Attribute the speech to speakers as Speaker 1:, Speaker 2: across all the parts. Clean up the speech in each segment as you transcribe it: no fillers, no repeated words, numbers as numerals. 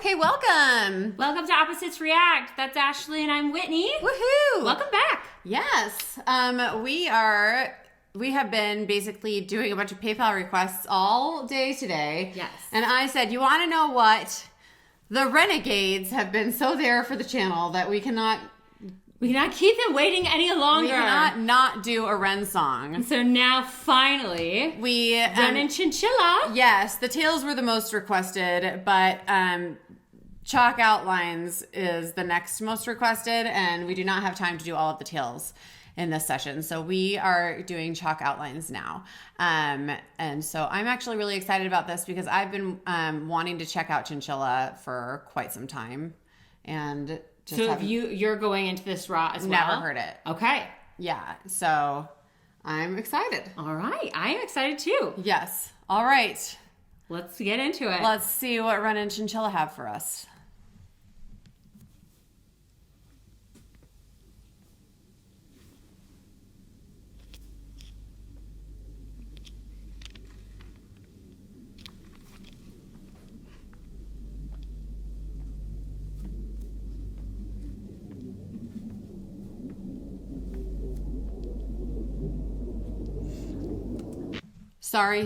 Speaker 1: Okay, welcome.
Speaker 2: Welcome to Opposites React. That's Ashley and I'm Whitney.
Speaker 1: Woohoo!
Speaker 2: Welcome back.
Speaker 1: Yes. We have been basically doing a bunch of PayPal requests all day today.
Speaker 2: Yes.
Speaker 1: And I said, you want to know what? The renegades have been so there for the channel that we cannot
Speaker 2: keep them waiting any longer.
Speaker 1: We cannot not do a Ren song.
Speaker 2: So now finally, Ren and Chinchilla.
Speaker 1: Yes, the tails were the most requested, but chalk outlines is the next most requested, and we do not have time to do all of the tails in this session. So we are doing chalk outlines now. And so I'm actually really excited about this because I've been wanting to check out Chinchilla for quite some time. And
Speaker 2: so you're going into this raw as well?
Speaker 1: Never heard it.
Speaker 2: Okay.
Speaker 1: Yeah. So I'm excited.
Speaker 2: All right. I am excited too.
Speaker 1: Yes. All right.
Speaker 2: Let's get into it.
Speaker 1: Let's see what Ren and Chinchilla have for us.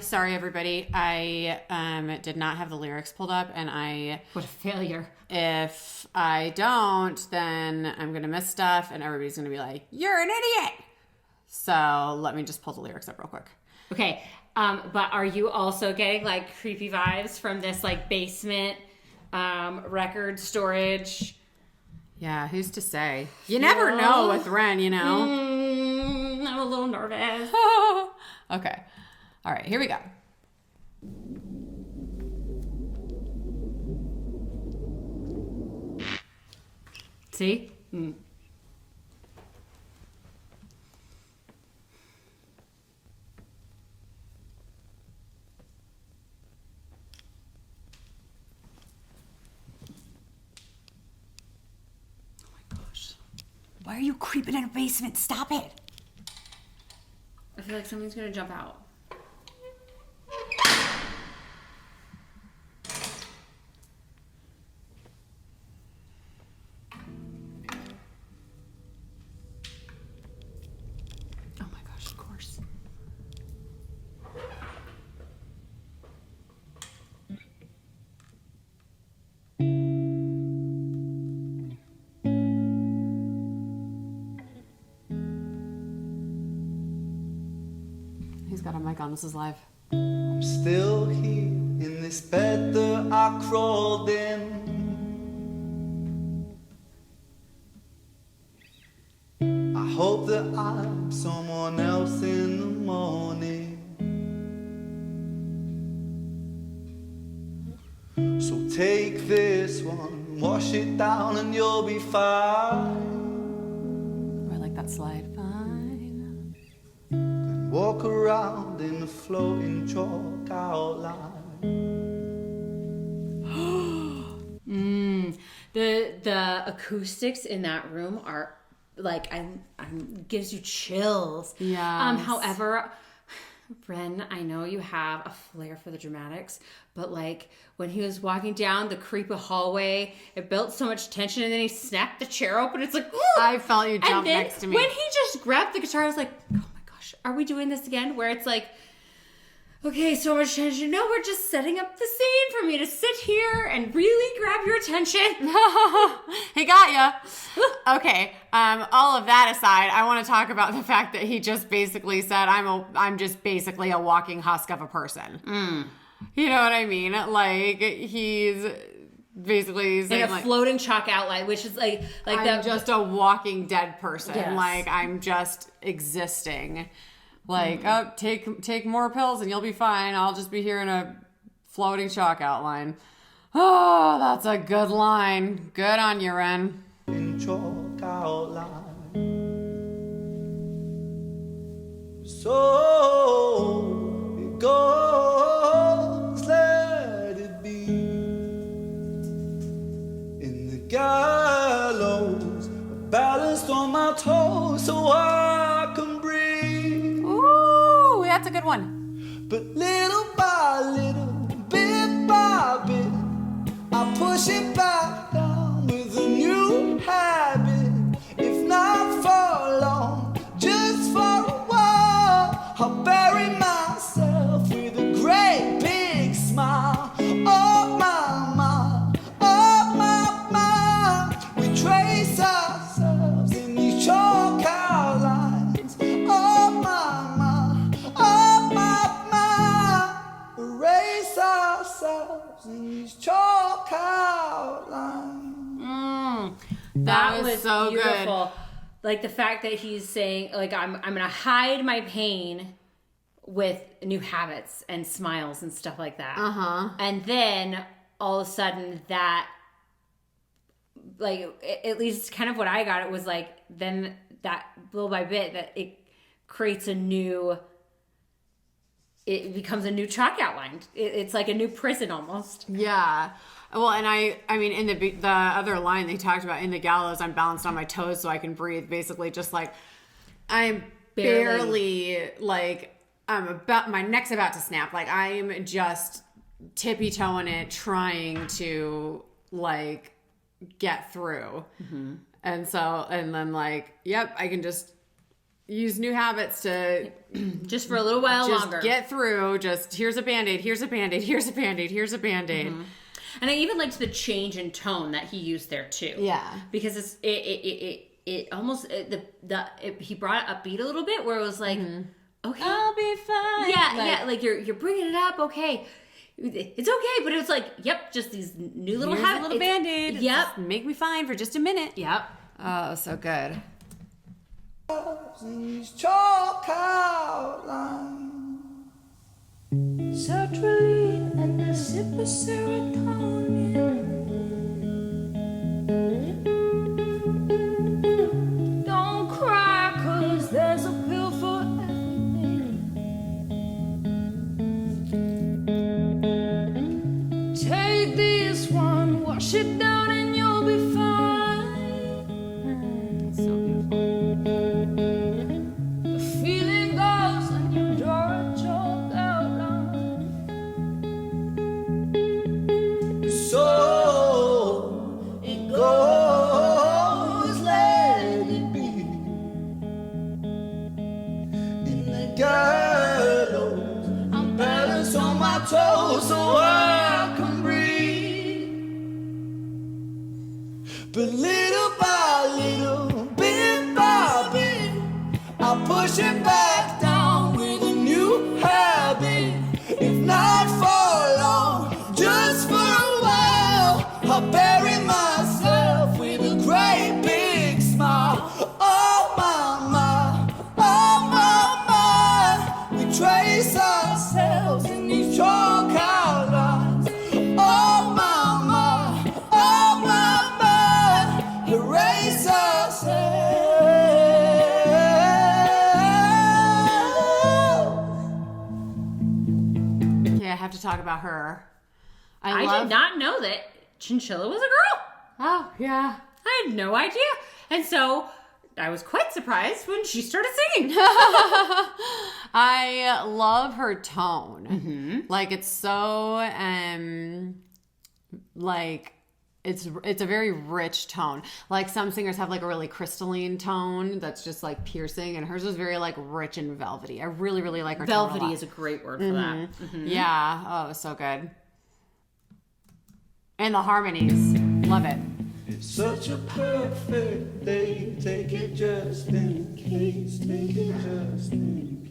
Speaker 1: Sorry, everybody. I did not have the lyrics pulled up, and
Speaker 2: what a failure.
Speaker 1: If I don't, then I'm going to miss stuff, and everybody's going to be like, you're an idiot! So let me just pull the lyrics up real quick.
Speaker 2: Okay, but are you also getting, like, creepy vibes from this, like, basement record storage?
Speaker 1: Yeah, who's to say? You never know with Ren, you know?
Speaker 2: I'm a little nervous.
Speaker 1: Okay. All right, here we go.
Speaker 2: See?
Speaker 1: Why are you creeping in a basement? Stop it.
Speaker 2: I feel like something's going to jump out.
Speaker 1: Oh my gosh, of course. He's got a mic on. This is live.
Speaker 3: I'm still here in this bed that I crawled in. I hope that I'm someone else in the morning. So take this one, wash it down and you'll be fine.
Speaker 1: Oh, I like that slide. Fine.
Speaker 3: Walk around in the floating chalk outline.
Speaker 2: The acoustics in that room are like gives you chills.
Speaker 1: Yeah.
Speaker 2: However, Ren, I know you have a flair for the dramatics, but like when he was walking down the creepy hallway, it built so much tension, and then he snapped the chair open. It's like, ooh!
Speaker 1: I felt you jump
Speaker 2: and then
Speaker 1: next to me.
Speaker 2: When he just grabbed the guitar, I was like, oh my gosh, are we doing this again? Where it's like, okay, so much tension. No, we're just setting up the scene for me to sit here and really grab your attention.
Speaker 1: He got ya. Okay. All of that aside, I want to talk about the fact that he just basically said, I'm just basically a walking husk of a person. You know what I mean? Like, he's basically saying,
Speaker 2: and a floating chalk outline, which is like
Speaker 1: I'm just a walking dead person.
Speaker 2: Yes.
Speaker 1: Like, I'm just existing. Like, oh, take more pills and you'll be fine. I'll just be here in a floating chalk outline. Oh, that's a good line. Good on you, Ren.
Speaker 3: In chalk outline. So it goes, let it be. In the gallows, balanced on my toes so I can breathe.
Speaker 1: Ooh, that's a good one.
Speaker 3: But little by little, bit by bit, I push push it back down with a new habit. If not for long, just for a while, I'll bury myself with a great big smile. Oh my, oh my. We trace ourselves in these chalk outlines. Oh my, oh my. Erase ourselves in these chalk outlines.
Speaker 2: That was
Speaker 1: so
Speaker 2: beautiful. Like the fact that he's saying, like, I'm gonna hide my pain with new habits and smiles and stuff like that. And then all of a sudden that, like, at least kind of what I got, it was like, then that little by bit that it creates it becomes a new chalk outline. It's like a new prison almost.
Speaker 1: Yeah. Well, and I mean, in the other line they talked about, in the gallows, I'm balanced on my toes so I can breathe. Basically, just like I'm barely like my neck's about to snap. Like I'm just tippy toeing it, trying to like get through. And then like, yep, I can just use new habits to
Speaker 2: just for a little while longer.
Speaker 1: Get through. Just here's a Band-Aid, here's a Band-Aid, here's a Band-Aid, here's a Band-Aid.
Speaker 2: And I even liked the change in tone that he used there too. Yeah, because it almost he brought it upbeat a little bit, where it was like, okay,
Speaker 1: I'll be fine.
Speaker 2: Yeah, like you're bringing it up, okay. It's okay, but it was like, yep, just these new little habits.
Speaker 1: A little Band-Aid.
Speaker 2: Yep,
Speaker 1: just make me fine for just a minute.
Speaker 2: Yep.
Speaker 1: Oh, so good.
Speaker 3: These chalk outlines.
Speaker 4: Sertraline and a sip of serotonin. Don't cry, 'cause there's a pill for everything. Take this one, wash it down and you'll be fine.
Speaker 1: So beautiful.
Speaker 4: The feeling goes and you draw a chalk outline.
Speaker 3: So it goes, let it be. In the gallows, I'm balanced on my toes so I can breathe. But little by little, bit by bit, I push it back down with a new habit. If not for long, just for a while, I'll bury myself with a great big smile. Oh my, oh my. We trace ourselves in these chalk outlines. Oh my, oh my. Erase ourselves.
Speaker 1: Okay, I have to talk about her.
Speaker 2: I did not know that Chinchilla was a girl.
Speaker 1: Oh, yeah.
Speaker 2: I had no idea. And so I was quite surprised when she started singing.
Speaker 1: I love her tone. Like it's so like it's a very rich tone. Like some singers have like a really crystalline tone that's just like piercing, and hers was very like rich and velvety. I really, really like her tone a
Speaker 2: Velvety
Speaker 1: lot.
Speaker 2: is a great word for that.
Speaker 1: Yeah. Oh, it was so good. And the harmonies. Love it.
Speaker 3: It's such a perfect day. Take it just in case. Take it just in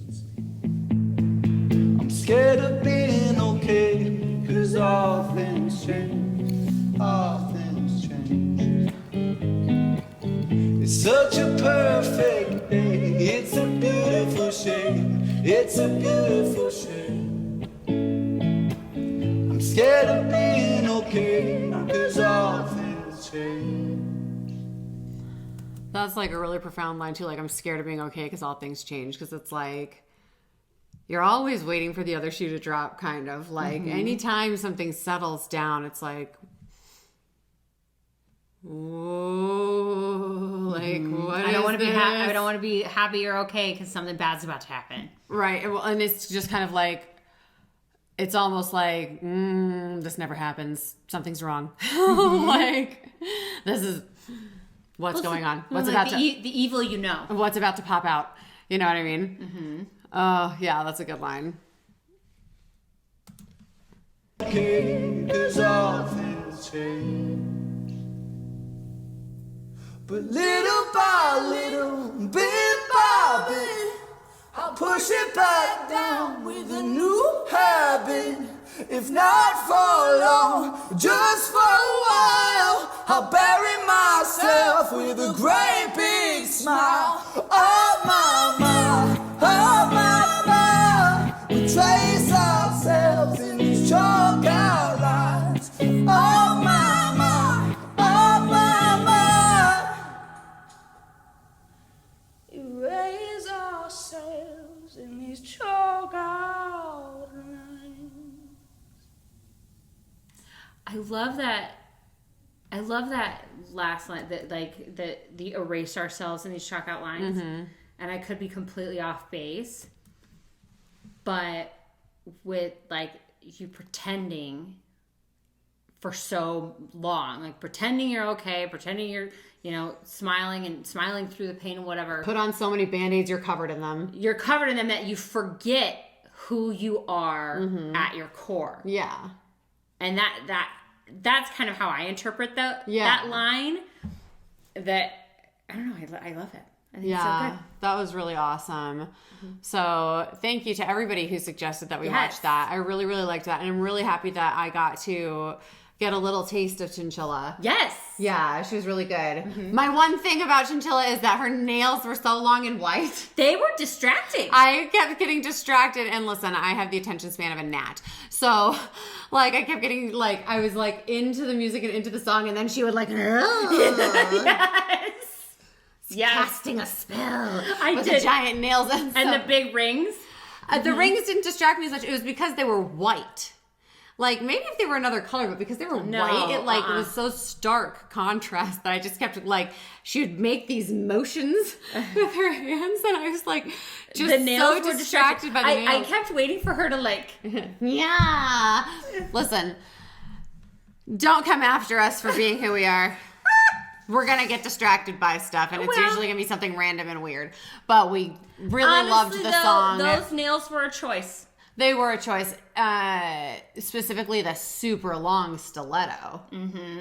Speaker 3: case. I'm scared of being okay, 'cause all things change. All things change. It's such a perfect day. It's a beautiful shade. It's a beautiful shade. I'm scared of being okay, 'cause all things change.
Speaker 1: That's like a really profound line too. Like I'm scared of being okay because all things change. Because it's like you're always waiting for the other shoe to drop. Kind of like anytime something settles down, it's like, whoa, like what?
Speaker 2: I don't want to be
Speaker 1: this?
Speaker 2: I don't want to be happy or okay because something bad's about to happen.
Speaker 1: Right. And it's just kind of like it's almost like, this never happens. Something's wrong. Like, this is what's going on. What's
Speaker 2: like
Speaker 1: about
Speaker 2: the evil you know.
Speaker 1: What's about to pop out. You know what I mean? Mm-hmm. Oh, yeah, that's a good line.
Speaker 3: Cause all things change, but little by little, bit by bit, I'll push it back down with a new habit. If not for long, just for a while, I'll bury myself with a great big smile. Oh my, we trace ourselves in these chalk outlines. Oh my,
Speaker 4: Erase ourselves in these chalk outlines.
Speaker 2: I love that last line, that like the erase ourselves in these chalk out lines. Mm-hmm. And I could be completely off base, but with like you pretending for so long, like pretending you're okay, pretending you're, smiling through the pain and whatever.
Speaker 1: Put on so many Band-Aids, you're covered in them.
Speaker 2: You're covered in them that you forget who you are at your core.
Speaker 1: Yeah.
Speaker 2: And that's kind of how I interpret that line. That, I don't know, I love it. I think it's so good.
Speaker 1: That was really awesome. Mm-hmm. So thank you to everybody who suggested that we watch that. I really, really liked that. And I'm really happy that I got to get a little taste of Chinchilla.
Speaker 2: Yes.
Speaker 1: Yeah, she was really good. Mm-hmm. My one thing about Chinchilla is that her nails were so long and white.
Speaker 2: They were distracting.
Speaker 1: I kept getting distracted. And listen, I have the attention span of a gnat. So, like, I kept getting, like, I was, like, into the music and into the song. And then she would, like,
Speaker 2: Yes.
Speaker 1: casting a spell with
Speaker 2: did.
Speaker 1: the giant nails
Speaker 2: and the big rings.
Speaker 1: The rings didn't distract me as much. It was because they were white. Like, maybe if they were another color, but because they were white, it it was so stark contrast that I just kept she would make these motions with her hands, and I was like, just
Speaker 2: the nails
Speaker 1: so distracted by the nails.
Speaker 2: I kept waiting for her to
Speaker 1: yeah. Listen, don't come after us for being who we are. We're going to get distracted by stuff, and it's usually going to be something random and weird. But we really
Speaker 2: honestly,
Speaker 1: loved the song.
Speaker 2: Those nails were a choice.
Speaker 1: They were a choice. Specifically, the super long stiletto. Mm-hmm.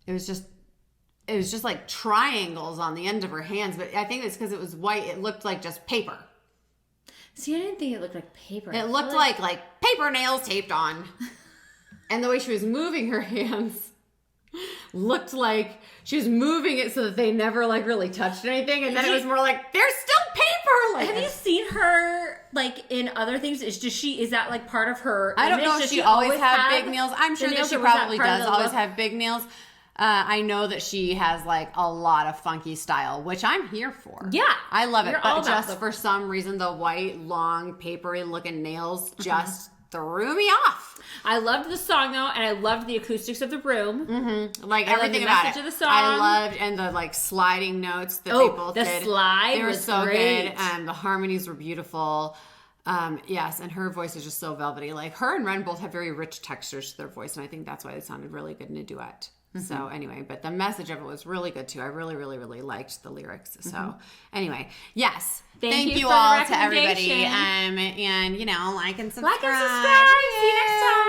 Speaker 1: It was just like triangles on the end of her hands. But I think it's because it was white. It looked like just paper.
Speaker 2: See, I didn't think it looked like paper.
Speaker 1: It looked like paper nails taped on. And the way she was moving her hands looked like she was moving it so that they never really touched anything, and then it was more like there's still paper.
Speaker 2: Have you seen her in other things? Is that part of her?
Speaker 1: I don't know if she always had big nails. I'm sure that she probably does always have big nails. I know that she has a lot of funky style, which I'm here for.
Speaker 2: Yeah,
Speaker 1: I love it. But just for some reason, the white, long, papery looking nails just threw me off.
Speaker 2: I loved the song though, and I loved the acoustics of the room.
Speaker 1: Mm-hmm. Everything about it.
Speaker 2: Of the song.
Speaker 1: I loved and the sliding notes that they both did.
Speaker 2: The slide
Speaker 1: they were
Speaker 2: was
Speaker 1: so
Speaker 2: great.
Speaker 1: good, and the harmonies were beautiful. Yes, and her voice is just so velvety. Her and Ren both have very rich textures to their voice, and I think that's why it sounded really good in a duet. Mm-hmm. So anyway, but the message of it was really good too. I really, really, really liked the lyrics. So anyway, yes. Thank you all to everybody. And like and subscribe.
Speaker 2: See you next time.